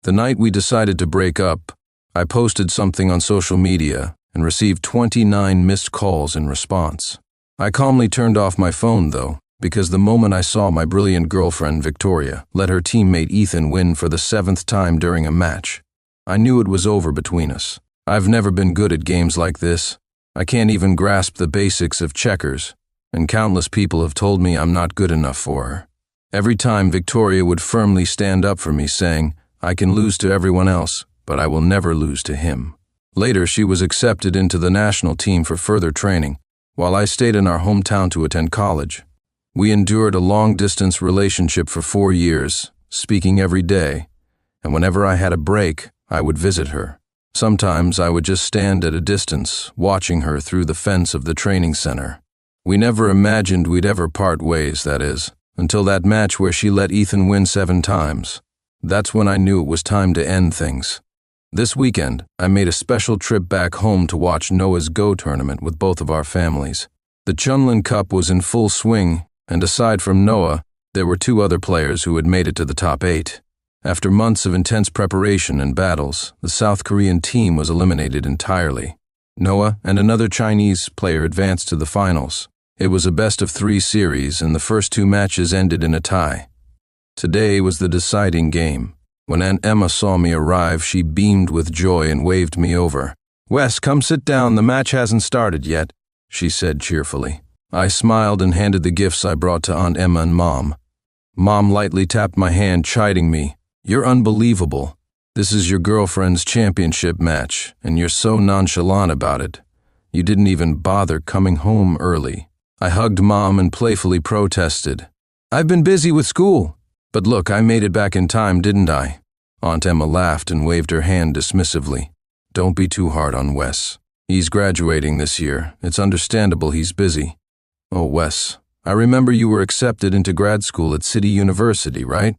The night we decided to break up, I posted something on social media and received 29 missed calls in response. I calmly turned off my phone, though, because the moment I saw my brilliant girlfriend, Victoria, let her teammate Ethan win for the 7th time during a match, I knew it was over between us. I've never been good at games like this. I can't even grasp the basics of checkers, and countless people have told me I'm not good enough for her. Every time Victoria would firmly stand up for me, saying, "I can lose to everyone else, but I will never lose to him." Later, she was accepted into the national team for further training, while I stayed in our hometown to attend college. We endured a long-distance relationship for 4 years, speaking every day, and whenever I had a break, I would visit her. Sometimes I would just stand at a distance, watching her through the fence of the training center. We never imagined we'd ever part ways, that is, until that match where she let Ethan win 7 times. That's when I knew it was time to end things. This weekend, I made a special trip back home to watch Noah's Go tournament with both of our families. The Chunlin Cup was in full swing, and aside from Noah, there were 2 other players who had made it to the top 8. After months of intense preparation and battles, the South Korean team was eliminated entirely. Noah and another Chinese player advanced to the finals. It was a best-of-3 series, and the first 2 matches ended in a tie. Today was the deciding game. When Aunt Emma saw me arrive, she beamed with joy and waved me over. "Wes, come sit down, the match hasn't started yet," she said cheerfully. I smiled and handed the gifts I brought to Aunt Emma and Mom. Mom lightly tapped my hand, chiding me. "You're unbelievable. This is your girlfriend's championship match, and you're so nonchalant about it. You didn't even bother coming home early." I hugged Mom and playfully protested. "I've been busy with school. But look, I made it back in time, didn't I?" Aunt Emma laughed and waved her hand dismissively. "Don't be too hard on Wes. He's graduating this year. It's understandable he's busy." "Oh, Wes, I remember you were accepted into grad school at City University, right?"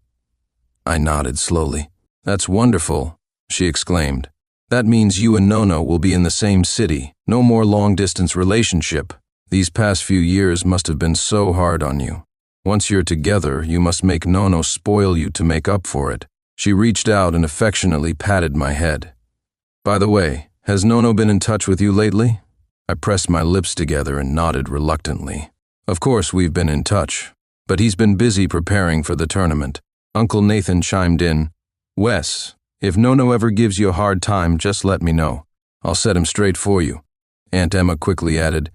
I nodded slowly. "That's wonderful," she exclaimed. "That means you and Nono will be in the same city. No more long-distance relationship. These past few years must have been so hard on you. Once you're together, you must make Nono spoil you to make up for it." She reached out and affectionately patted my head. "By the way, has Nono been in touch with you lately?" I pressed my lips together and nodded reluctantly. "Of course we've been in touch, but he's been busy preparing for the tournament." Uncle Nathan chimed in. "Wes, if Nono ever gives you a hard time, just let me know. I'll set him straight for you." Aunt Emma quickly added,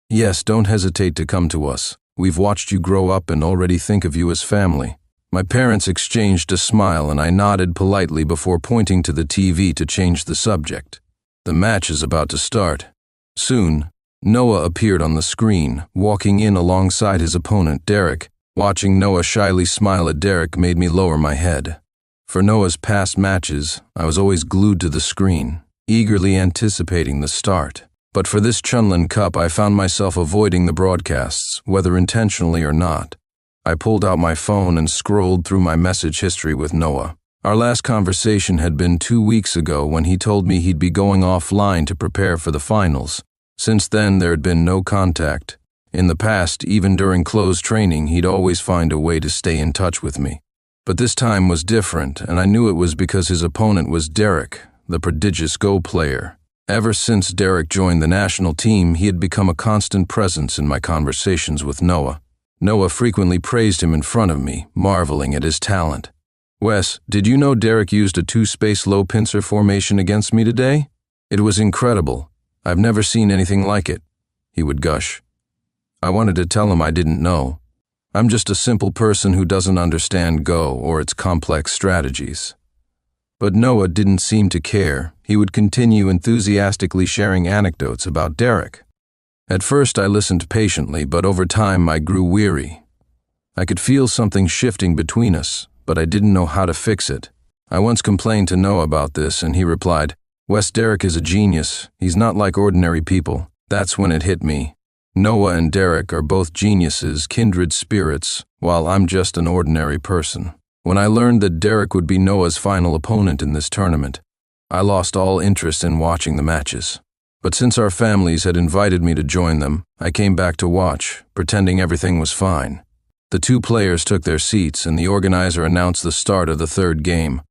"Yes, don't hesitate to come to us. We've watched you grow up and already think of you as family." My parents exchanged a smile and I nodded politely before pointing to the TV to change the subject. The match is about to start. Soon, Noah appeared on the screen, walking in alongside his opponent, Derek. Watching Noah shyly smile at Derek made me lower my head. For Noah's past matches, I was always glued to the screen, eagerly anticipating the start. But for this Chunlin Cup, I found myself avoiding the broadcasts, whether intentionally or not. I pulled out my phone and scrolled through my message history with Noah. Our last conversation had been 2 weeks ago when he told me he'd be going offline to prepare for the finals. Since then, there had been no contact. In the past, even during closed training, he'd always find a way to stay in touch with me. But this time was different, and I knew it was because his opponent was Derek, the prodigious Go player. Ever since Derek joined the national team, he had become a constant presence in my conversations with Noah. Noah frequently praised him in front of me, marveling at his talent. "Wes, did you know Derek used a 2-space low pincer formation against me today? It was incredible. I've never seen anything like it," he would gush. I wanted to tell him I didn't know. I'm just a simple person who doesn't understand Go or its complex strategies. But Noah didn't seem to care. He would continue enthusiastically sharing anecdotes about Derek. At first I listened patiently, but over time I grew weary. I could feel something shifting between us, but I didn't know how to fix it. I once complained to Noah about this, and he replied, "Wes, Derek is a genius. He's not like ordinary people." That's when it hit me. Noah and Derek are both geniuses, kindred spirits, while I'm just an ordinary person. When I learned that Derek would be Noah's final opponent in this tournament, I lost all interest in watching the matches. But since our families had invited me to join them, I came back to watch, pretending everything was fine. The 2 players took their seats, and the organizer announced the start of the 3rd game.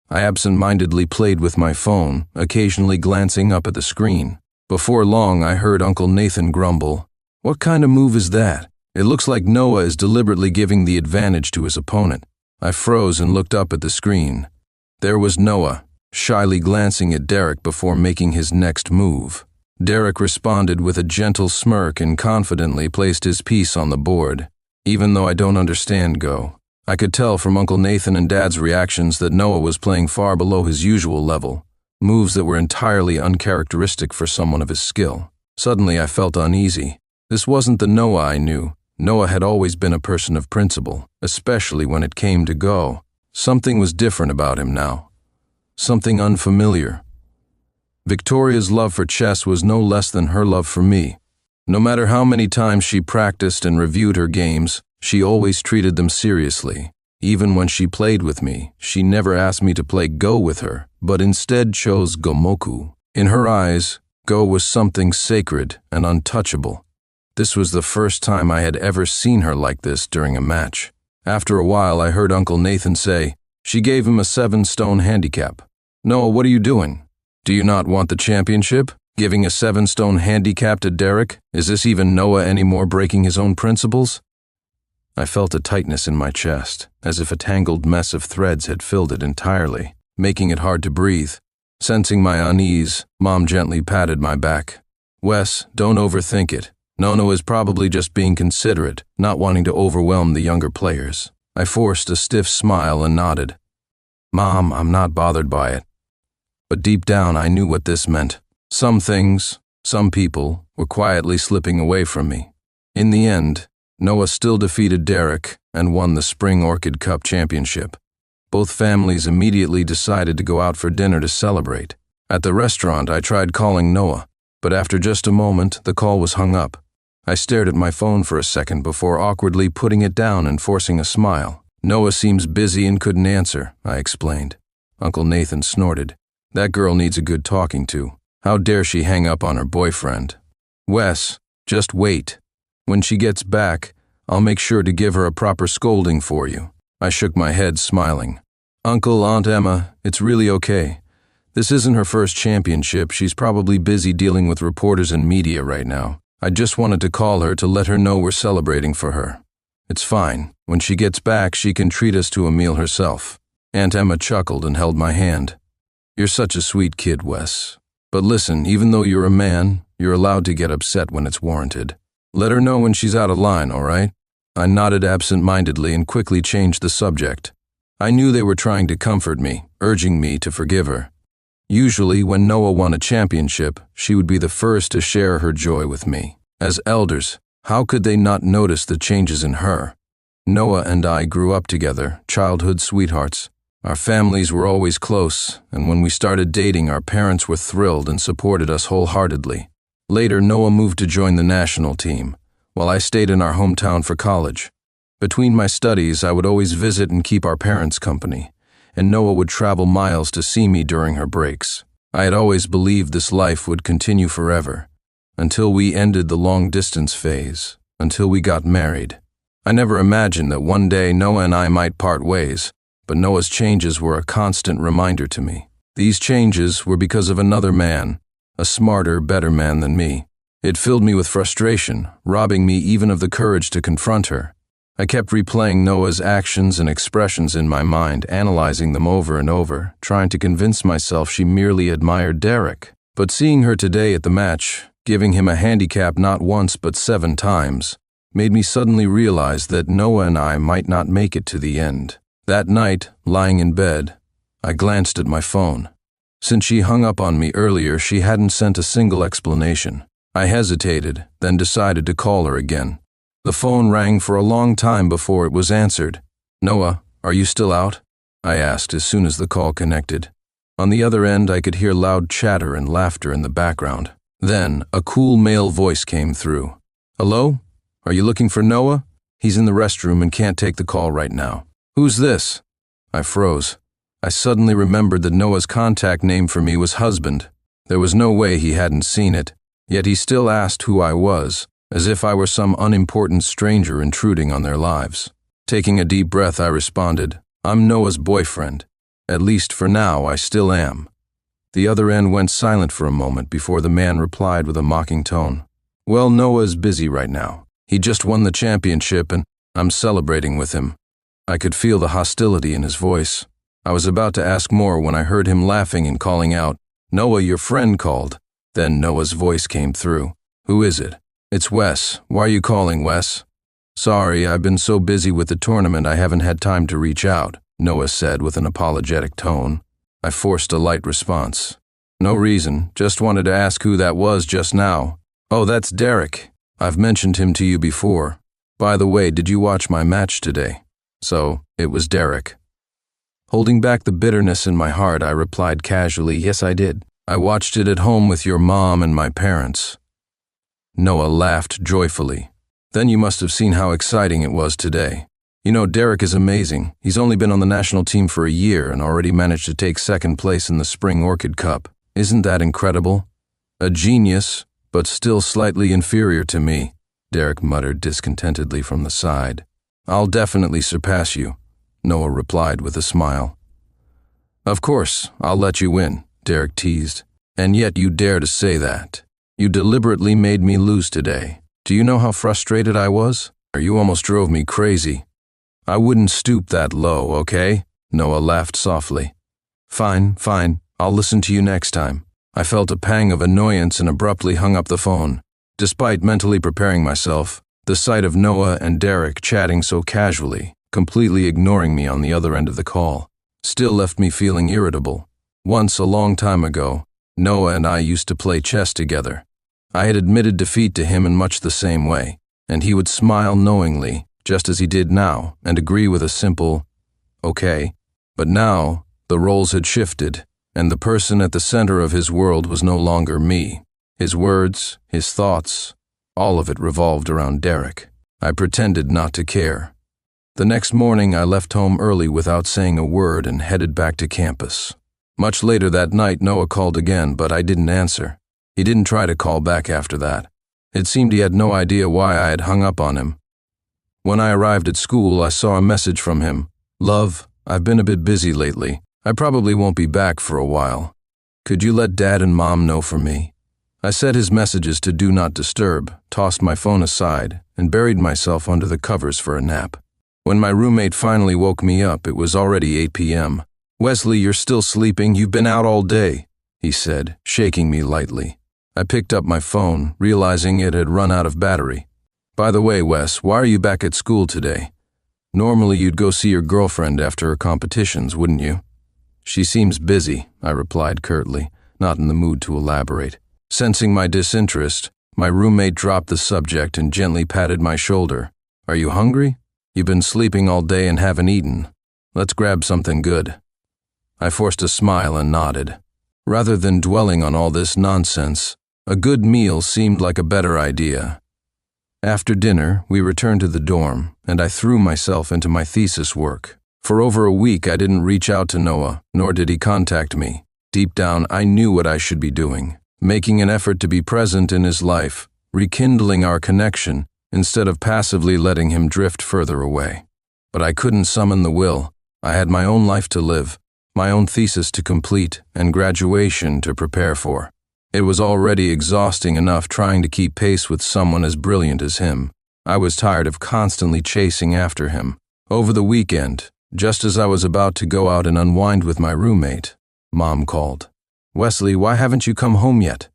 I absent-mindedly played with my phone, occasionally glancing up at the screen. Before long, I heard Uncle Nathan grumble, "What kind of move is that? It looks like Noah is deliberately giving the advantage to his opponent." I froze and looked up at the screen. There was Noah, shyly glancing at Derek before making his next move. Derek responded with a gentle smirk and confidently placed his piece on the board. Even though I don't understand Go, I could tell from Uncle Nathan and Dad's reactions that Noah was playing far below his usual level, moves that were entirely uncharacteristic for someone of his skill. Suddenly I felt uneasy. This wasn't the Noah I knew. Noah had always been a person of principle, especially when it came to Go. Something was different about him now. Something unfamiliar. Victoria's love for chess was no less than her love for me. No matter how many times she practiced and reviewed her games, she always treated them seriously. Even when she played with me, she never asked me to play Go with her, but instead chose Gomoku. In her eyes, Go was something sacred and untouchable. This was the first time I had ever seen her like this during a match. After a while, I heard Uncle Nathan say, "She gave him a 7-stone handicap." "Noah, what are you doing? Do you not want the championship? Giving a 7-stone handicap to Derek? Is this even Noah anymore breaking his own principles?" I felt a tightness in my chest, as if a tangled mess of threads had filled it entirely, making it hard to breathe. Sensing my unease, Mom gently patted my back. "Wes, don't overthink it. Nono is probably just being considerate, not wanting to overwhelm the younger players." I forced a stiff smile and nodded. "Mom, I'm not bothered by it." But deep down I knew what this meant. Some things, some people, were quietly slipping away from me. In the end, Noah still defeated Derek and won the Spring Orchid Cup championship. Both families immediately decided to go out for dinner to celebrate. At the restaurant, I tried calling Noah, but after just a moment, the call was hung up. I stared at my phone for a second before awkwardly putting it down and forcing a smile. "Noah seems busy and couldn't answer," I explained. Uncle Nathan snorted. "That girl needs a good talking to. How dare she hang up on her boyfriend?" "Wes, just wait. When she gets back, I'll make sure to give her a proper scolding for you." I shook my head, smiling. "Uncle, Aunt Emma, it's really okay. This isn't her first championship. She's probably busy dealing with reporters and media right now. I just wanted to call her to let her know we're celebrating for her. It's fine. When she gets back, she can treat us to a meal herself." Aunt Emma chuckled and held my hand. "You're such a sweet kid, Wes. But listen, even though you're a man, you're allowed to get upset when it's warranted. Let her know when she's out of line, all right?" I nodded absent-mindedly and quickly changed the subject. I knew they were trying to comfort me, urging me to forgive her. Usually, when Noah won a championship, she would be the first to share her joy with me. As elders, how could they not notice the changes in her? Noah and I grew up together, childhood sweethearts. Our families were always close, and when we started dating, our parents were thrilled and supported us wholeheartedly. Later, Noah moved to join the national team, while I stayed in our hometown for college. Between my studies, I would always visit and keep our parents company, and Noah would travel miles to see me during her breaks. I had always believed this life would continue forever, until we ended the long-distance phase, until we got married. I never imagined that one day Noah and I might part ways, but Noah's changes were a constant reminder to me. These changes were because of another man, a smarter, better man than me. It filled me with frustration, robbing me even of the courage to confront her. I kept replaying Noah's actions and expressions in my mind, analyzing them over and over, trying to convince myself she merely admired Derek. But seeing her today at the match, giving him a handicap not once but 7 times, made me suddenly realize that Noah and I might not make it to the end. That night, lying in bed, I glanced at my phone. Since she hung up on me earlier, she hadn't sent a single explanation. I hesitated, then decided to call her again. The phone rang for a long time before it was answered. "Noah, are you still out?" I asked as soon as the call connected. On the other end, I could hear loud chatter and laughter in the background. Then, a cool male voice came through. "Hello? Are you looking for Noah? He's in the restroom and can't take the call right now." "Who's this?" I froze. I suddenly remembered that Noah's contact name for me was husband. There was no way he hadn't seen it, yet he still asked who I was, as if I were some unimportant stranger intruding on their lives. Taking a deep breath, I responded, "I'm Noah's boyfriend. At least for now, I still am. The other end went silent for a moment before the man replied with a mocking tone. Well, Noah's busy right now. He just won the championship and I'm celebrating with him. I could feel the hostility in his voice. I was about to ask more when I heard him laughing and calling out, Noah, your friend called. Then Noah's voice came through. Who is it? It's Wes. Why are you calling, Wes? Sorry, I've been so busy with the tournament I haven't had time to reach out, Noah said with an apologetic tone. I forced a light response. No reason, just wanted to ask who that was just now. Oh, that's Derek. I've mentioned him to you before. By the way, did you watch my match today? So, it was Derek. Holding back the bitterness in my heart, I replied casually, yes, I did. I watched it at home with your mom and my parents. Noah laughed joyfully. Then you must have seen how exciting it was today. You know, Derek is amazing. He's only been on the national team for a year and already managed to take second place in the Spring Orchid Cup. Isn't that incredible? A genius, but still slightly inferior to me, Derek muttered discontentedly from the side. I'll definitely surpass you, Noah replied with a smile. Of course, I'll let you win, Derek teased. And yet you dare to say that. You deliberately made me lose today. Do you know how frustrated I was? Or you almost drove me crazy. I wouldn't stoop that low, okay? Noah laughed softly. Fine, I'll listen to you next time. I felt a pang of annoyance and abruptly hung up the phone. Despite mentally preparing myself, the sight of Noah and Derek chatting so casually, completely ignoring me on the other end of the call, still left me feeling irritable. Once, a long time ago, Noah and I used to play chess together. I had admitted defeat to him in much the same way, and he would smile knowingly, just as he did now, and agree with a simple, okay. But now, the roles had shifted, and the person at the center of his world was no longer me. His words, his thoughts, all of it revolved around Derek. I pretended not to care. The next morning, I left home early without saying a word and headed back to campus. Much later that night, Noah called again, but I didn't answer. He didn't try to call back after that. It seemed he had no idea why I had hung up on him. When I arrived at school, I saw a message from him. Love, I've been a bit busy lately. I probably won't be back for a while. Could you let Dad and Mom know for me? I set his messages to Do Not Disturb, tossed my phone aside, and buried myself under the covers for a nap. When my roommate finally woke me up, it was already 8 p.m. Wesley, you're still sleeping? You've been out all day, he said, shaking me lightly. I picked up my phone, realizing it had run out of battery. By the way, Wes, why are you back at school today? Normally you'd go see your girlfriend after her competitions, wouldn't you? She seems busy, I replied curtly, not in the mood to elaborate. Sensing my disinterest, my roommate dropped the subject and gently patted my shoulder. Are you hungry? You've been sleeping all day and haven't eaten. Let's grab something good. I forced a smile and nodded. Rather than dwelling on all this nonsense, a good meal seemed like a better idea. After dinner, we returned to the dorm, and I threw myself into my thesis work. For over a week, I didn't reach out to Noah, nor did he contact me. Deep down, I knew what I should be doing, making an effort to be present in his life, rekindling our connection, instead of passively letting him drift further away. But I couldn't summon the will. I had my own life to live, my own thesis to complete, and graduation to prepare for. It was already exhausting enough trying to keep pace with someone as brilliant as him. I was tired of constantly chasing after him. Over the weekend, just as I was about to go out and unwind with my roommate, Mom called. Wesley, why haven't you come home yet?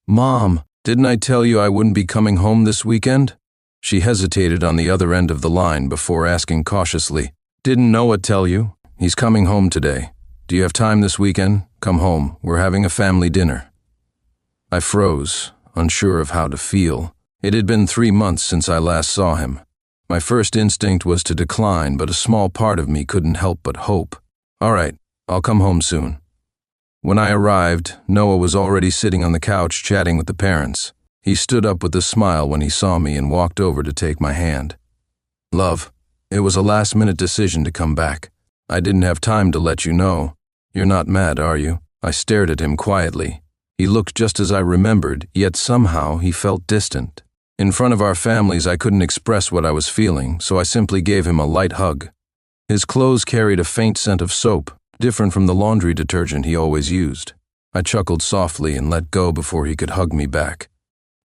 Mom, didn't I tell you I wouldn't be coming home this weekend? She hesitated on the other end of the line before asking cautiously, Didn't Noah tell you? He's coming home today. Do you have time this weekend? Come home, we're having a family dinner. I froze, unsure of how to feel. It had been 3 months since I last saw him. My first instinct was to decline, but a small part of me couldn't help but hope. All right, I'll come home soon. When I arrived, Noah was already sitting on the couch chatting with the parents. He stood up with a smile when he saw me and walked over to take my hand. Love, it was a last-minute decision to come back. I didn't have time to let you know. You're not mad, are you? I stared at him quietly. He looked just as I remembered, yet somehow he felt distant. In front of our families, I couldn't express what I was feeling, so I simply gave him a light hug. His clothes carried a faint scent of soap, different from the laundry detergent he always used. I chuckled softly and let go before he could hug me back.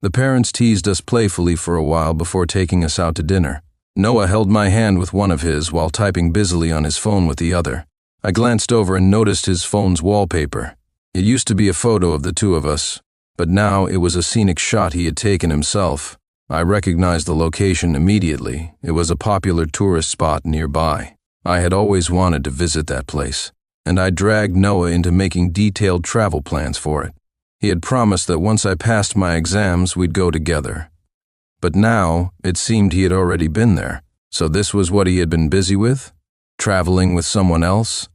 The parents teased us playfully for a while before taking us out to dinner. Noah held my hand with one of his while typing busily on his phone with the other. I glanced over and noticed his phone's wallpaper. It used to be a photo of the two of us, but now it was a scenic shot he had taken himself. I recognized the location immediately. It was a popular tourist spot nearby. I had always wanted to visit that place, and I dragged Noah into making detailed travel plans for it. He had promised that once I passed my exams, we'd go together. But now, it seemed he had already been there. So this was what he had been busy with? Traveling with someone else?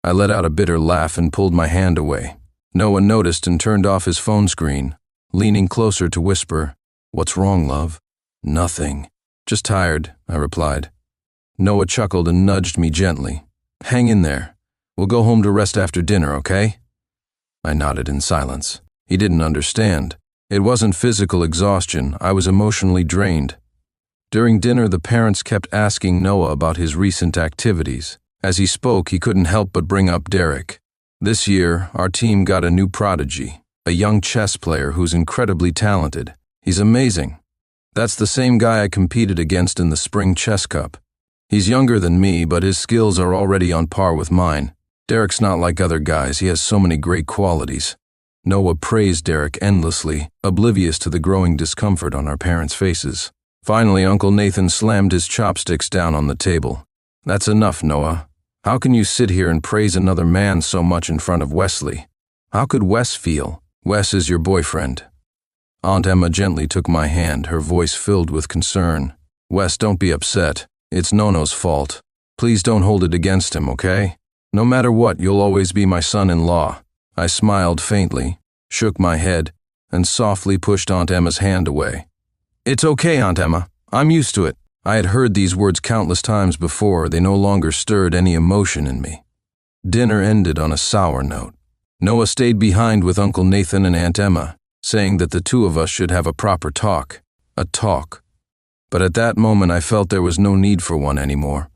I let out a bitter laugh and pulled my hand away. Noah noticed and turned off his phone screen, leaning closer to whisper, "What's wrong, love?" "Nothing. Just tired," I replied. Noah chuckled and nudged me gently. "Hang in there. We'll go home to rest after dinner, okay?" I nodded in silence. He didn't understand. It wasn't physical exhaustion, I was emotionally drained. During dinner, the parents kept asking Noah about his recent activities. As he spoke, he couldn't help but bring up Derek. This year, our team got a new prodigy, a young chess player who's incredibly talented. He's amazing. That's the same guy I competed against in the Spring Chess Cup. He's younger than me, but his skills are already on par with mine. Derek's not like other guys, he has so many great qualities. Noah praised Derek endlessly, oblivious to the growing discomfort on our parents' faces. Finally, Uncle Nathan slammed his chopsticks down on the table. "That's enough, Noah. How can you sit here and praise another man so much in front of Wesley? How could Wes feel? Wes is your boyfriend." Aunt Emma gently took my hand, her voice filled with concern. "Wes, don't be upset. It's Nono's fault. Please don't hold it against him, okay? No matter what, you'll always be my son-in-law." I smiled faintly, shook my head, and softly pushed Aunt Emma's hand away. "It's okay, Aunt Emma. I'm used to it." I had heard these words countless times before. They no longer stirred any emotion in me. Dinner ended on a sour note. Noah stayed behind with Uncle Nathan and Aunt Emma, saying that the two of us should have a proper talk. A talk. But at that moment I felt there was no need for one anymore.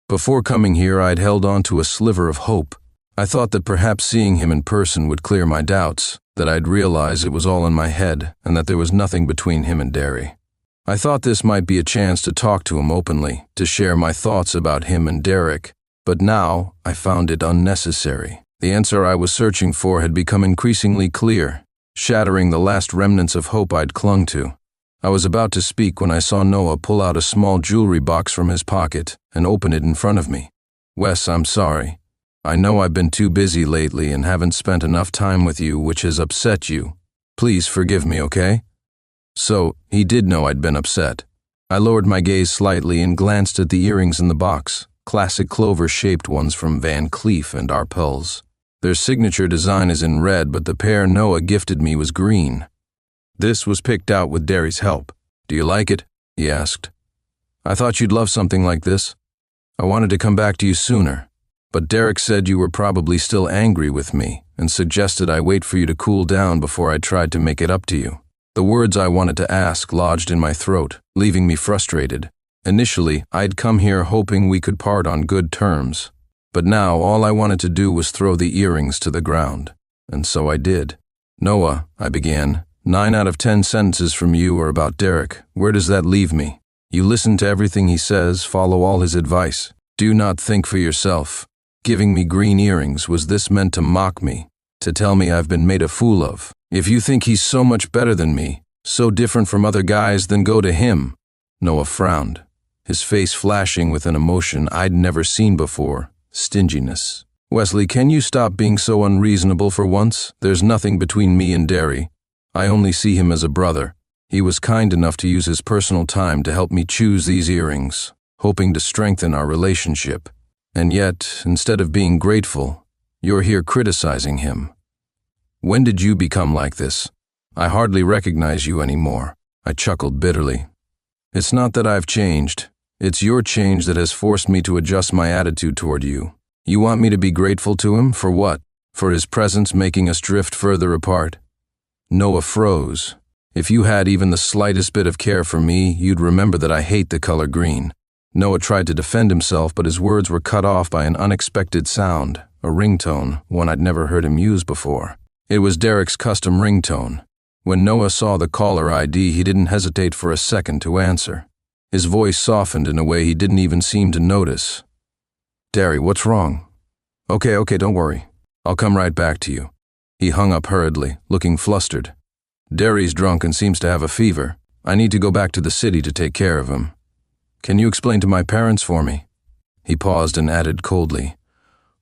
Before coming here, I'd held on to a sliver of hope. I thought that perhaps seeing him in person would clear my doubts, that I'd realize it was all in my head, and that there was nothing between him and Derry. I thought this might be a chance to talk to him openly, to share my thoughts about him and Derek, but now I found it unnecessary. The answer I was searching for had become increasingly clear, shattering the last remnants of hope I'd clung to. I was about to speak when I saw Noah pull out a small jewelry box from his pocket and open it in front of me. "Wes, I'm sorry. I know I've been too busy lately and haven't spent enough time with you, which has upset you. Please forgive me, okay?" So, he did know I'd been upset. I lowered my gaze slightly and glanced at the earrings in the box, classic clover-shaped ones from Van Cleef and Arpels. Their signature design is in red, but the pair Noah gifted me was green. "This was picked out with Derry's help. Do you like it?" he asked. "I thought you'd love something like this. I wanted to come back to you sooner, but Derek said you were probably still angry with me and suggested I wait for you to cool down before I tried to make it up to you." The words I wanted to ask lodged in my throat, leaving me frustrated. Initially, I'd come here hoping we could part on good terms, but now all I wanted to do was throw the earrings to the ground, and so I did. "Noah," I began, 9 out of 10 sentences from you are about Derek. Where does that leave me? You listen to everything he says, follow all his advice. Do not think for yourself. Giving me green earrings, was this meant to mock me? To tell me I've been made a fool of? If you think he's so much better than me, so different from other guys, then go to him." Noah frowned, his face flashing with an emotion I'd never seen before, stinginess. "Wesley, can you stop being so unreasonable for once? There's nothing between me and Derry. I only see him as a brother. He was kind enough to use his personal time to help me choose these earrings, hoping to strengthen our relationship. And yet, instead of being grateful, you're here criticizing him. When did you become like this? I hardly recognize you anymore." I chuckled bitterly. "It's not that I've changed. It's your change that has forced me to adjust my attitude toward you. You want me to be grateful to him for what? For his presence making us drift further apart?" Noah froze. "If you had even the slightest bit of care for me, you'd remember that I hate the color green. Noah tried to defend himself, but his words were cut off by an unexpected sound, a ringtone, one I'd never heard him use before. It was Derek's custom ringtone. When Noah saw the caller ID, he didn't hesitate for a second to answer. His voice softened in a way he didn't even seem to notice. "Derry, what's wrong?" Okay, don't worry. I'll come right back to you." He hung up hurriedly, looking flustered. "Derry's drunk and seems to have a fever. I need to go back to the city to take care of him. Can you explain to my parents for me?" He paused and added coldly,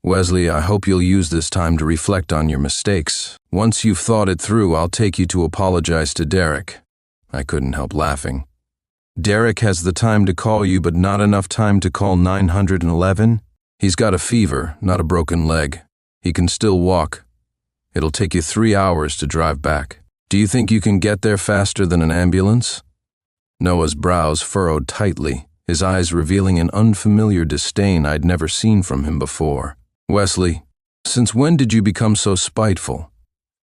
"Wesley, I hope you'll use this time to reflect on your mistakes. Once you've thought it through, I'll take you to apologize to Derek." I couldn't help laughing. "Derek has the time to call you, but not enough time to call 911? He's got a fever, not a broken leg. He can still walk. It'll take you 3 hours to drive back. Do you think you can get there faster than an ambulance?" Noah's brows furrowed tightly, his eyes revealing an unfamiliar disdain I'd never seen from him before. "Wesley, since when did you become so spiteful?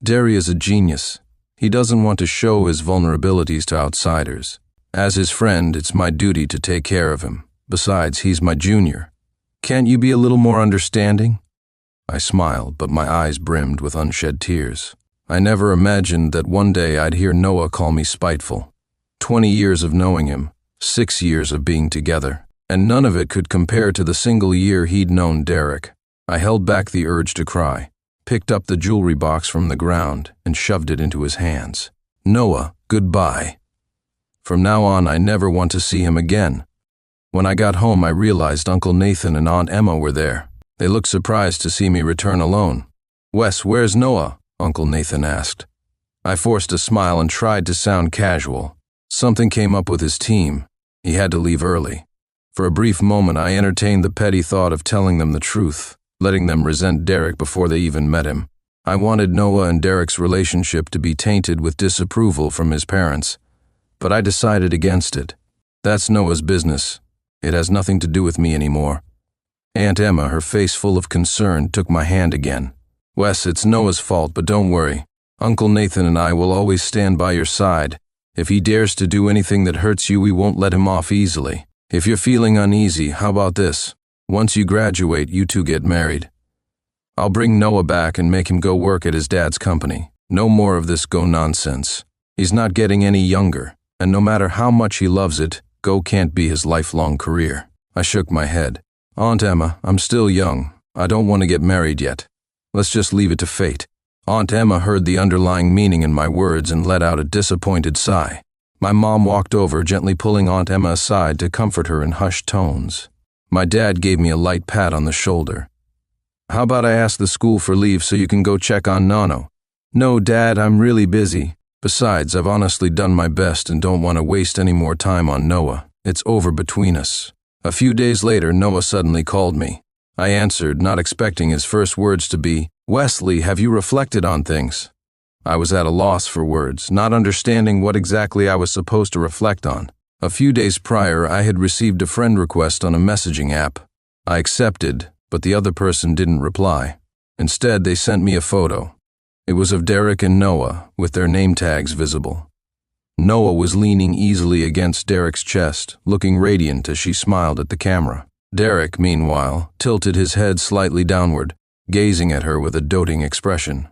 Derry is a genius. He doesn't want to show his vulnerabilities to outsiders. As his friend, it's my duty to take care of him. Besides, he's my junior. Can't you be a little more understanding?" I smiled, but my eyes brimmed with unshed tears. I never imagined that one day I'd hear Noah call me spiteful. 20 years of knowing him, 6 years of being together, and none of it could compare to the single year he'd known Derek. I held back the urge to cry, picked up the jewelry box from the ground, and shoved it into his hands. "Noah, goodbye. From now on, I never want to see him again." When I got home, I realized Uncle Nathan and Aunt Emma were there. They looked surprised to see me return alone. "Wes, where's Noah?" Uncle Nathan asked. I forced a smile and tried to sound casual. Something came up with his team. He had to leave early. For a brief moment, I entertained the petty thought of telling them the truth, letting them resent Derek before they even met him. I wanted Noah and Derek's relationship to be tainted with disapproval from his parents, but I decided against it. That's Noah's business. It has nothing to do with me anymore. Aunt Emma, her face full of concern, took my hand again. "Wes, it's Noah's fault, but don't worry. Uncle Nathan and I will always stand by your side. If he dares to do anything that hurts you, we won't let him off easily. If you're feeling uneasy, how about this? Once you graduate, you two get married. I'll bring Noah back and make him go work at his dad's company. No more of this go nonsense. He's not getting any younger, and no matter how much he loves it, go can't be his lifelong career." I shook my head. "Aunt Emma, I'm still young. I don't want to get married yet. Let's just leave it to fate." Aunt Emma heard the underlying meaning in my words and let out a disappointed sigh. My mom walked over, gently pulling Aunt Emma aside to comfort her in hushed tones. My dad gave me a light pat on the shoulder. "How about I ask the school for leave so you can go check on Nano?" "No, Dad, I'm really busy. Besides, I've honestly done my best and don't want to waste any more time on Noah. It's over between us." A few days later, Noah suddenly called me. I answered, not expecting his first words to be, "Wesley, have you reflected on things?" I was at a loss for words, not understanding what exactly I was supposed to reflect on. A few days prior, I had received a friend request on a messaging app. I accepted, but the other person didn't reply. Instead, they sent me a photo. It was of Derek and Noah, with their name tags visible. Noah was leaning easily against Derek's chest, looking radiant as she smiled at the camera. Derek, meanwhile, tilted his head slightly downward, gazing at her with a doting expression.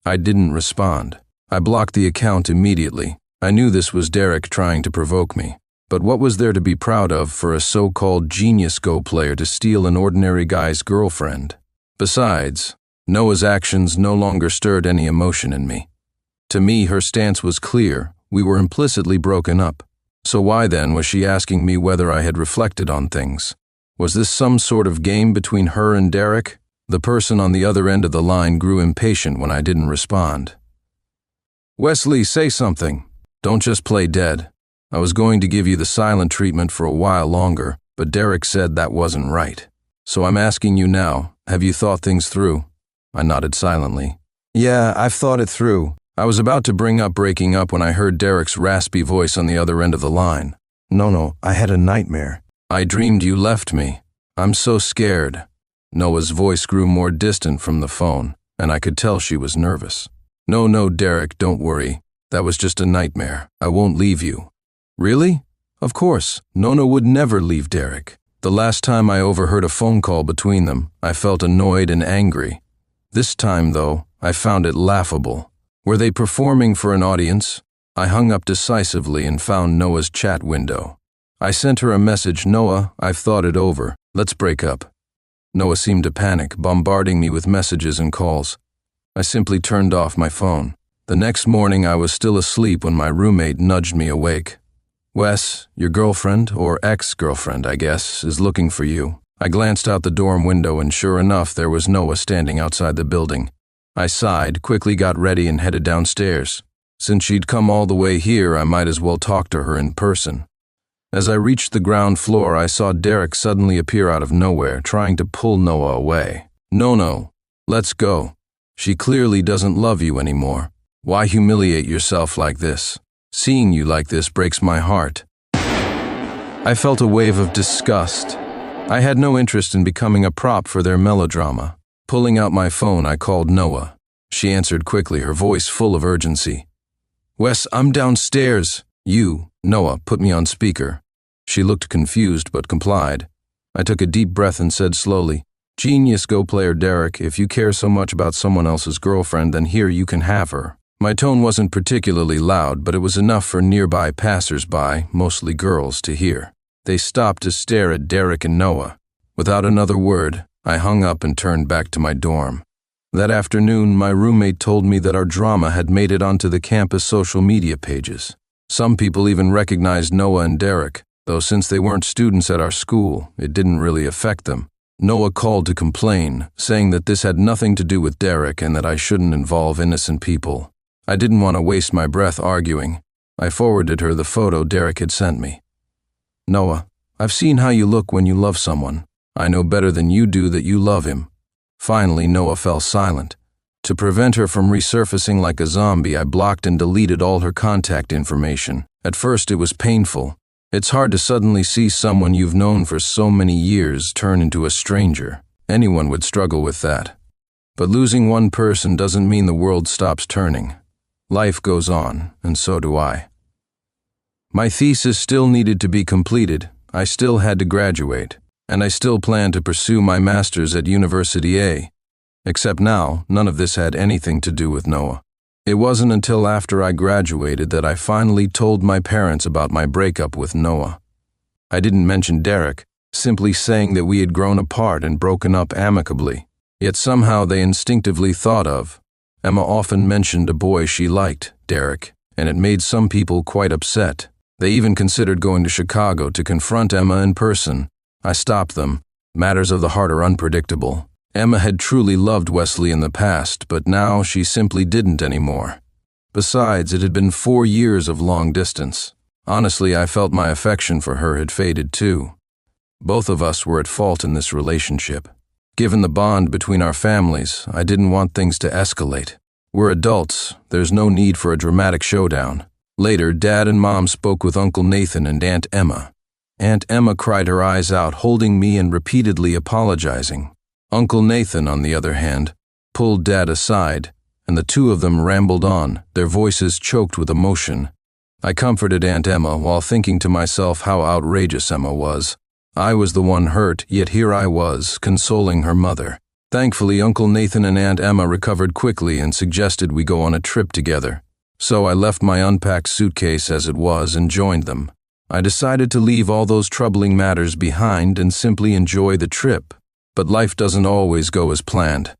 I didn't respond. I blocked the account immediately. I knew this was Derek trying to provoke me. But what was there to be proud of for a so-called genius Go player to steal an ordinary guy's girlfriend? Besides, Noah's actions no longer stirred any emotion in me. To me, her stance was clear. We were implicitly broken up. So why then was she asking me whether I had reflected on things? Was this some sort of game between her and Derek? The person on the other end of the line grew impatient when I didn't respond. "Wesley, say something. Don't just play dead. I was going to give you the silent treatment for a while longer, but Derek said that wasn't right. So I'm asking you now, have you thought things through?" I nodded silently. "Yeah, I've thought it through." I was about to bring up breaking up when I heard Derek's raspy voice on the other end of the line. No, I had a nightmare. "I dreamed you left me. I'm so scared." Noah's voice grew more distant from the phone, and I could tell she was nervous. No, Derek, don't worry. That was just a nightmare. I won't leave you." "Really? Of course, Nona would never leave Derek. The last time I overheard a phone call between them, I felt annoyed and angry. This time, though, I found it laughable. Were they performing for an audience? I hung up decisively and found Noah's chat window. I sent her a message, "Noah, I've thought it over. Let's break up." Noah seemed to panic, bombarding me with messages and calls. I simply turned off my phone. The next morning I was still asleep when my roommate nudged me awake. "Wes, your girlfriend, or ex-girlfriend, I guess, is looking for you." I glanced out the dorm window and sure enough there was Noah standing outside the building. I sighed, quickly got ready and headed downstairs. Since she'd come all the way here, I might as well talk to her in person. As I reached the ground floor, I saw Derek suddenly appear out of nowhere, trying to pull Noah away. No, let's go. She clearly doesn't love you anymore. Why humiliate yourself like this? Seeing you like this breaks my heart. I felt a wave of disgust. I had no interest in becoming a prop for their melodrama. Pulling out my phone, I called Noah. She answered quickly, her voice full of urgency. "Wes, I'm downstairs." Noah, put me on speaker. She looked confused but complied. I took a deep breath and said slowly, "Genius Go player Derek, if you care so much about someone else's girlfriend, then here you can have her." My tone wasn't particularly loud, but it was enough for nearby passers-by, mostly girls, to hear. They stopped to stare at Derek and Noah. Without another word, I hung up and turned back to my dorm. That afternoon, my roommate told me that our drama had made it onto the campus social media pages. Some people even recognized Noah and Derek, though since they weren't students at our school, it didn't really affect them. Noah called to complain, saying that this had nothing to do with Derek and that I shouldn't involve innocent people. I didn't want to waste my breath arguing. I forwarded her the photo Derek had sent me. "Noah, I've seen how you look when you love someone. I know better than you do that you love him." Finally, Noah fell silent. To prevent her from resurfacing like a zombie, I blocked and deleted all her contact information. At first, it was painful. It's hard to suddenly see someone you've known for so many years turn into a stranger. Anyone would struggle with that. But losing one person doesn't mean the world stops turning. Life goes on, and so do I. My thesis still needed to be completed. I still had to graduate, and I still planned to pursue my master's at University A. Except now, none of this had anything to do with Noah. It wasn't until after I graduated that I finally told my parents about my breakup with Noah. I didn't mention Derek, simply saying that we had grown apart and broken up amicably. Yet somehow they instinctively thought of. Emma often mentioned a boy she liked, Derek, and it made some people quite upset. They even considered going to Chicago to confront Emma in person. I stopped them. Matters of the heart are unpredictable. Emma had truly loved Wesley in the past, but now she simply didn't anymore. Besides, it had been 4 years of long distance. Honestly, I felt my affection for her had faded too. Both of us were at fault in this relationship. Given the bond between our families, I didn't want things to escalate. We're adults, there's no need for a dramatic showdown. Later, Dad and Mom spoke with Uncle Nathan and Aunt Emma. Aunt Emma cried her eyes out, holding me and repeatedly apologizing. Uncle Nathan, on the other hand, pulled Dad aside, and the two of them rambled on, their voices choked with emotion. I comforted Aunt Emma while thinking to myself how outrageous Emma was. I was the one hurt, yet here I was, consoling her mother. Thankfully, Uncle Nathan and Aunt Emma recovered quickly and suggested we go on a trip together. So I left my unpacked suitcase as it was and joined them. I decided to leave all those troubling matters behind and simply enjoy the trip. But life doesn't always go as planned.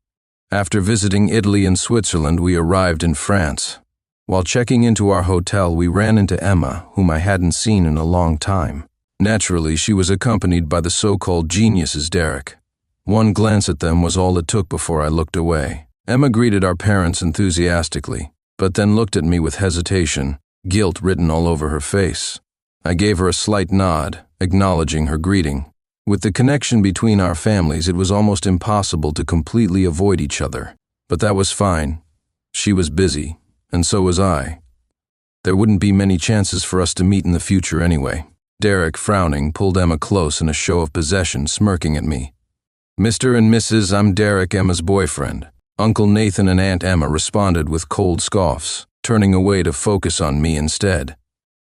After visiting Italy and Switzerland, we arrived in France. While checking into our hotel, we ran into Emma, whom I hadn't seen in a long time. Naturally, she was accompanied by the so-called geniuses Derek. One glance at them was all it took before I looked away. Emma greeted our parents enthusiastically, but then looked at me with hesitation, guilt written all over her face. I gave her a slight nod, acknowledging her greeting. With the connection between our families, it was almost impossible to completely avoid each other. But that was fine. She was busy, and so was I. There wouldn't be many chances for us to meet in the future anyway. Derek, frowning, pulled Emma close in a show of possession, smirking at me. "Mr. and Mrs., I'm Derek, Emma's boyfriend." Uncle Nathan and Aunt Emma responded with cold scoffs, turning away to focus on me instead.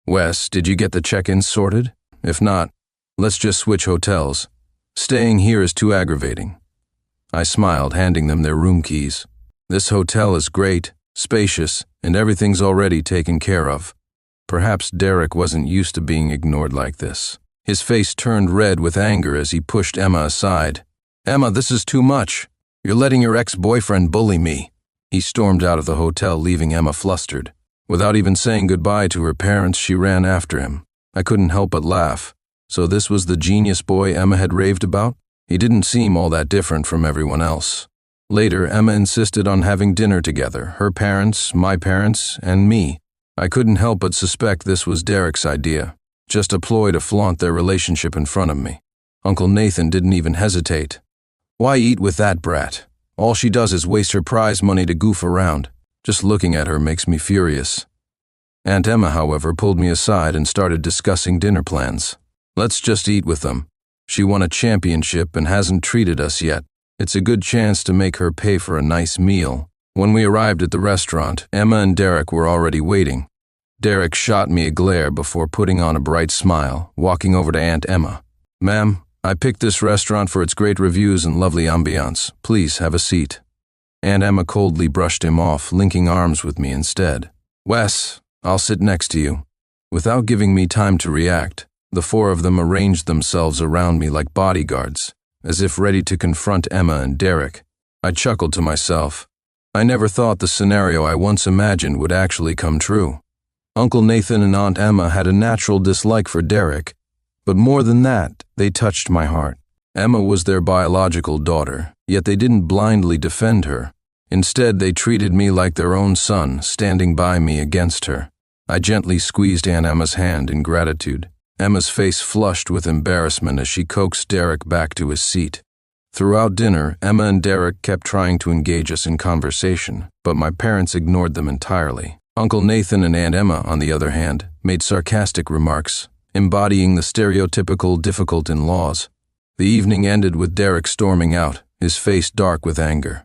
Wes, did you get the check-in sorted? If not, let's just switch hotels. Staying here is too aggravating. I smiled, handing them their room keys. This hotel is great, spacious, and everything's already taken care of. Perhaps Derek wasn't used to being ignored like this. His face turned red with anger as he pushed Emma aside. Emma, this is too much. You're letting your ex-boyfriend bully me. He stormed out of the hotel, leaving Emma flustered. Without even saying goodbye to her parents, she ran after him. I couldn't help but laugh. So this was the genius boy Emma had raved about? He didn't seem all that different from everyone else. Later, Emma insisted on having dinner together, her parents, my parents, and me. I couldn't help but suspect this was Derek's idea, just a ploy to flaunt their relationship in front of me. Uncle Nathan didn't even hesitate. Why eat with that brat? All she does is waste her prize money to goof around. Just looking at her makes me furious. Aunt Emma, however, pulled me aside and started discussing dinner plans. Let's just eat with them. She won a championship and hasn't treated us yet. It's a good chance to make her pay for a nice meal. When we arrived at the restaurant, Emma and Derek were already waiting. Derek shot me a glare before putting on a bright smile, walking over to Aunt Emma. Ma'am, I picked this restaurant for its great reviews and lovely ambiance. Please have a seat. Aunt Emma coldly brushed him off, linking arms with me instead. Wes, I'll sit next to you. Without giving me time to react, the four of them arranged themselves around me like bodyguards, as if ready to confront Emma and Derek. I chuckled to myself. I never thought the scenario I once imagined would actually come true. Uncle Nathan and Aunt Emma had a natural dislike for Derek, but more than that, they touched my heart. Emma was their biological daughter, yet they didn't blindly defend her. Instead, they treated me like their own son, standing by me against her. I gently squeezed Aunt Emma's hand in gratitude. Emma's face flushed with embarrassment as she coaxed Derek back to his seat. Throughout dinner, Emma and Derek kept trying to engage us in conversation, but my parents ignored them entirely. Uncle Nathan and Aunt Emma, on the other hand, made sarcastic remarks, embodying the stereotypical difficult in-laws. The evening ended with Derek storming out, his face dark with anger.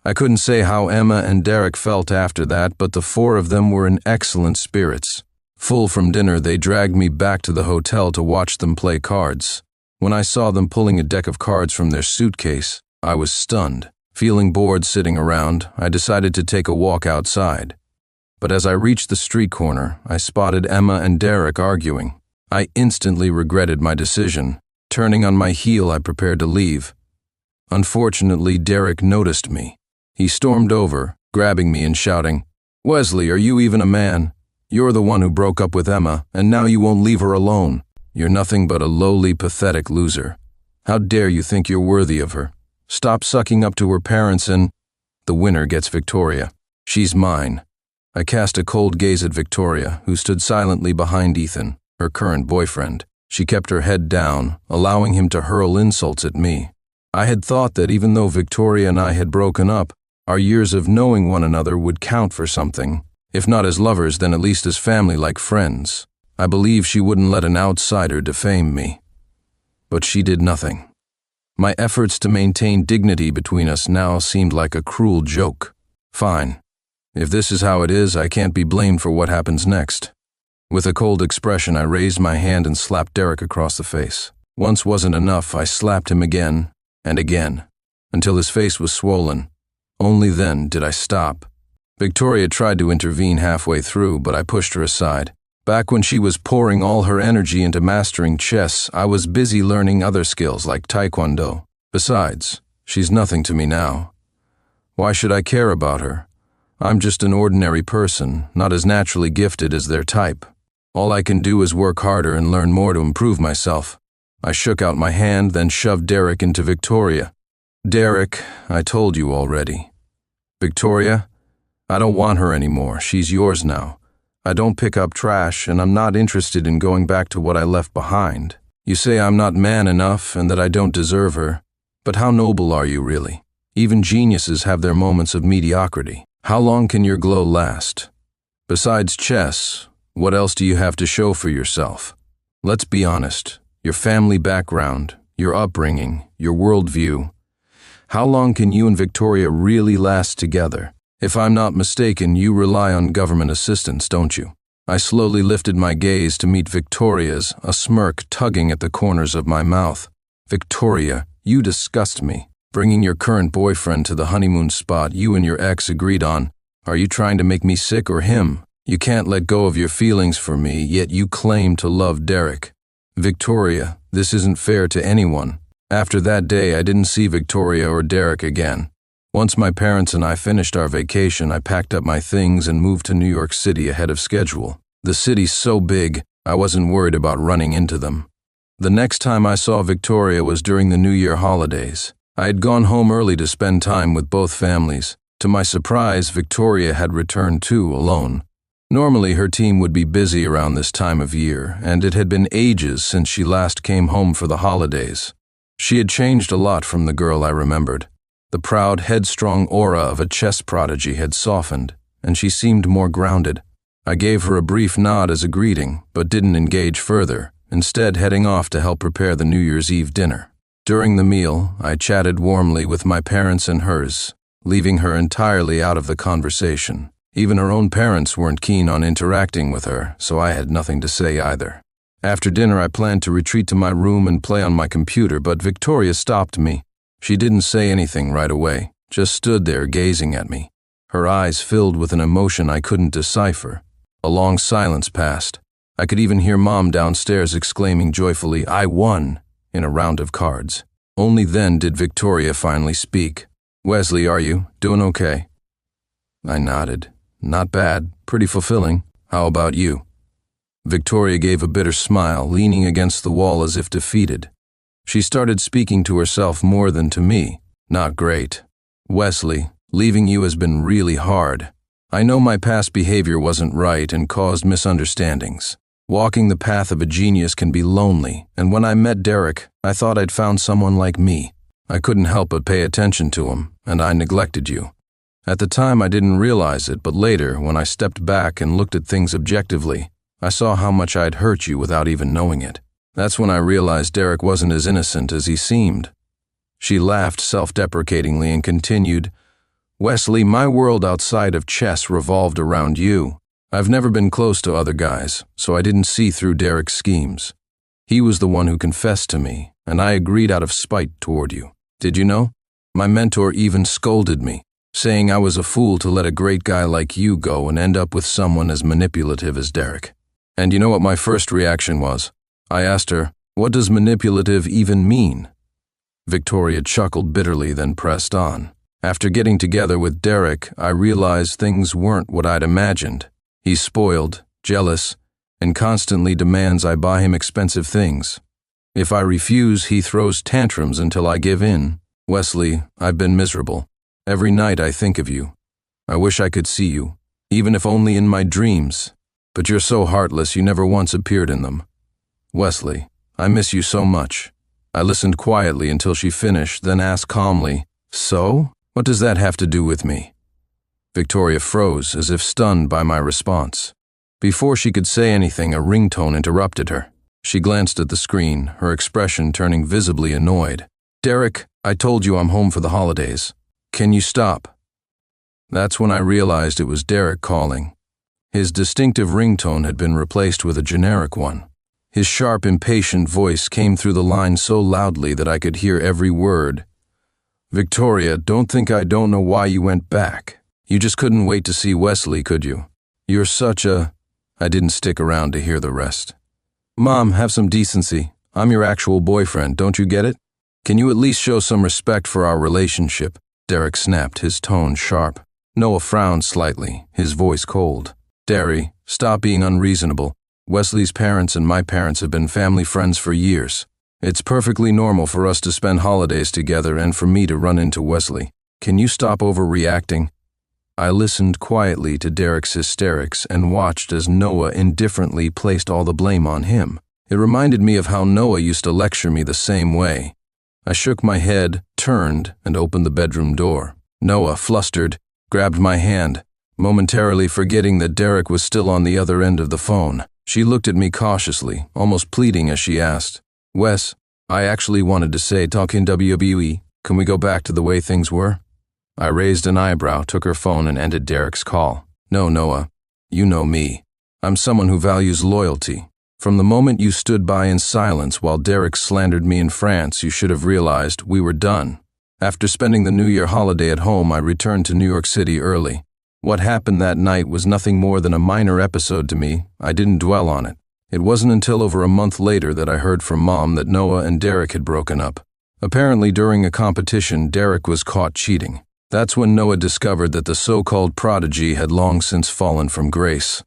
I couldn't say how Emma and Derek felt after that, but the four of them were in excellent spirits. Full from dinner, they dragged me back to the hotel to watch them play cards. When I saw them pulling a deck of cards from their suitcase, I was stunned. Feeling bored sitting around, I decided to take a walk outside. But as I reached the street corner, I spotted Emma and Derek arguing. I instantly regretted my decision. Turning on my heel, I prepared to leave. Unfortunately, Derek noticed me. He stormed over, grabbing me and shouting, "Wesley, are you even a man? You're the one who broke up with Emma, and now you won't leave her alone. You're nothing but a lowly, pathetic loser. How dare you think you're worthy of her? Stop sucking up to her parents and—" The winner gets Victoria. She's mine. I cast a cold gaze at Victoria, who stood silently behind Ethan, her current boyfriend. She kept her head down, allowing him to hurl insults at me. I had thought that even though Victoria and I had broken up, our years of knowing one another would count for something. If not as lovers, then at least as family-like friends. I believed she wouldn't let an outsider defame me. But she did nothing. My efforts to maintain dignity between us now seemed like a cruel joke. Fine. If this is how it is, I can't be blamed for what happens next. With a cold expression, I raised my hand and slapped Derek across the face. Once wasn't enough, I slapped him again and again, until his face was swollen. Only then did I stop. Victoria tried to intervene halfway through, but I pushed her aside. Back when she was pouring all her energy into mastering chess, I was busy learning other skills like taekwondo. Besides, she's nothing to me now. Why should I care about her? I'm just an ordinary person, not as naturally gifted as their type. All I can do is work harder and learn more to improve myself. I shook out my hand, then shoved Derek into Victoria. Derek, I told you already. Victoria, I don't want her anymore. She's yours now. I don't pick up trash, and I'm not interested in going back to what I left behind. You say I'm not man enough and that I don't deserve her. But how noble are you, really? Even geniuses have their moments of mediocrity. How long can your glow last? Besides chess, what else do you have to show for yourself? Let's be honest. Your family background, your upbringing, your worldview. How long can you and Victoria really last together? If I'm not mistaken, you rely on government assistance, don't you? I slowly lifted my gaze to meet Victoria's, a smirk tugging at the corners of my mouth. Victoria, you disgust me. Bringing your current boyfriend to the honeymoon spot you and your ex agreed on. Are you trying to make me sick or him? You can't let go of your feelings for me, yet you claim to love Derek. Victoria, this isn't fair to anyone. After that day, I didn't see Victoria or Derek again. Once my parents and I finished our vacation, I packed up my things and moved to New York City ahead of schedule. The city's so big, I wasn't worried about running into them. The next time I saw Victoria was during the New Year holidays. I had gone home early to spend time with both families. To my surprise, Victoria had returned too, alone. Normally, her team would be busy around this time of year, and it had been ages since she last came home for the holidays. She had changed a lot from the girl I remembered. The proud, headstrong aura of a chess prodigy had softened, and she seemed more grounded. I gave her a brief nod as a greeting, but didn't engage further, instead heading off to help prepare the New Year's Eve dinner. During the meal, I chatted warmly with my parents and hers, leaving her entirely out of the conversation. Even her own parents weren't keen on interacting with her, so I had nothing to say either. After dinner, I planned to retreat to my room and play on my computer, but Victoria stopped me. She didn't say anything right away, just stood there gazing at me. Her eyes filled with an emotion I couldn't decipher. A long silence passed. I could even hear Mom downstairs exclaiming joyfully, "I won!" in a round of cards. Only then did Victoria finally speak. "Wesley, are you doing okay?" I nodded. "Not bad, pretty fulfilling. How about you?" Victoria gave a bitter smile, leaning against the wall as if defeated. She started speaking to herself more than to me. "Not great. Wesley, leaving you has been really hard. I know my past behavior wasn't right and caused misunderstandings. Walking the path of a genius can be lonely, and when I met Derek, I thought I'd found someone like me. I couldn't help but pay attention to him, and I neglected you. At the time I didn't realize it, but later, when I stepped back and looked at things objectively, I saw how much I'd hurt you without even knowing it. That's when I realized Derek wasn't as innocent as he seemed." She laughed self-deprecatingly and continued, "Wesley, my world outside of chess revolved around you. I've never been close to other guys, so I didn't see through Derek's schemes. He was the one who confessed to me, and I agreed out of spite toward you. Did you know? My mentor even scolded me, saying I was a fool to let a great guy like you go and end up with someone as manipulative as Derek. And you know what my first reaction was? I asked her, 'What does manipulative even mean?' Victoria chuckled bitterly, then pressed on. After getting together with Derek, I realized things weren't what I'd imagined. He's spoiled, jealous, and constantly demands I buy him expensive things. If I refuse, he throws tantrums until I give in. Wesley, I've been miserable. Every night I think of you. I wish I could see you, even if only in my dreams. But you're so heartless you never once appeared in them. Wesley, I miss you so much." I listened quietly until she finished, then asked calmly, "So? What does that have to do with me?" Victoria froze, as if stunned by my response. Before she could say anything, a ringtone interrupted her. She glanced at the screen, her expression turning visibly annoyed. "Derek, I told you I'm home for the holidays. Can you stop?" That's when I realized it was Derek calling. His distinctive ringtone had been replaced with a generic one. His sharp, impatient voice came through the line so loudly that I could hear every word. "Victoria, don't think I don't know why you went back. You just couldn't wait to see Wesley, could you? You're such a—" I didn't stick around to hear the rest. "Mom, have some decency. I'm your actual boyfriend, don't you get it? Can you at least show some respect for our relationship?" Derek snapped, his tone sharp. Noah frowned slightly, his voice cold. "Derry, stop being unreasonable. Wesley's parents and my parents have been family friends for years. It's perfectly normal for us to spend holidays together and for me to run into Wesley. Can you stop overreacting?" I listened quietly to Derek's hysterics and watched as Noah indifferently placed all the blame on him. It reminded me of how Noah used to lecture me the same way. I shook my head, turned, and opened the bedroom door. Noah, flustered, grabbed my hand, momentarily forgetting that Derek was still on the other end of the phone. She looked at me cautiously, almost pleading as she asked, "Wes, I actually wanted to say, talking WWE, can we go back to the way things were?" I raised an eyebrow, took her phone, and ended Derek's call. "No, Noah, you know me. I'm someone who values loyalty. From the moment you stood by in silence while Derek slandered me in France, you should have realized we were done. After spending the New Year holiday at home, I returned to New York City early. What happened that night was nothing more than a minor episode to me. I didn't dwell on it. It wasn't until over a month later that I heard from Mom that Noah and Derek had broken up. Apparently, during a competition, Derek was caught cheating. That's when Noah discovered that the so-called prodigy had long since fallen from grace.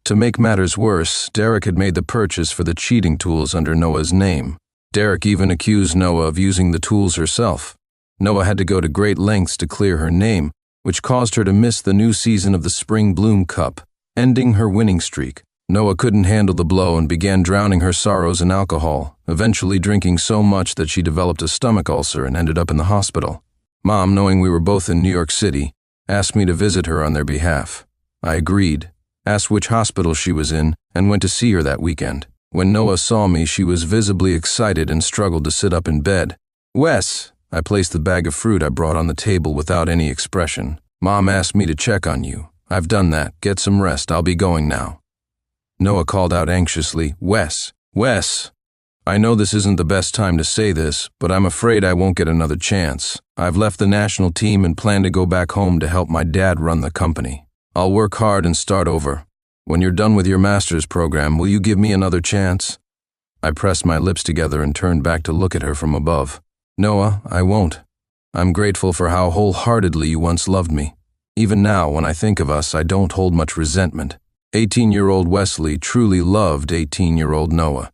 To make matters worse, Derek had made the purchase for the cheating tools under Noah's name. Derek even accused Noah of using the tools herself. Noah had to go to great lengths to clear her name, which caused her to miss the new season of the Spring Bloom Cup, ending her winning streak. Noah couldn't handle the blow and began drowning her sorrows in alcohol, eventually drinking so much that she developed a stomach ulcer and ended up in the hospital. Mom, knowing we were both in New York City, asked me to visit her on their behalf. I agreed, asked which hospital she was in, and went to see her that weekend. When Noah saw me, she was visibly excited and struggled to sit up in bed. "Wes," I placed the bag of fruit I brought on the table without any expression. "Mom asked me to check on you. I've done that. Get some rest. I'll be going now." Noah called out anxiously, "Wes, Wes, I know this isn't the best time to say this, but I'm afraid I won't get another chance. I've left the national team and plan to go back home to help my dad run the company. I'll work hard and start over. When you're done with your master's program, will you give me another chance?" I pressed my lips together and turned back to look at her from above. "Noah, I won't. I'm grateful for how wholeheartedly you once loved me. Even now, when I think of us, I don't hold much resentment. 18-year-old Wesley truly loved 18-year-old Noah.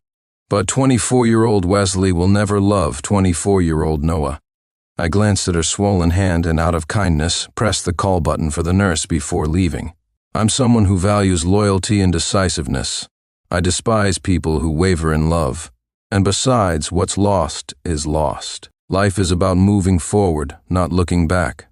But 24-year-old Wesley will never love 24-year-old Noah." I glanced at her swollen hand and, out of kindness, pressed the call button for the nurse before leaving. I'm someone who values loyalty and decisiveness. I despise people who waver in love. And besides, what's lost is lost. Life is about moving forward, not looking back.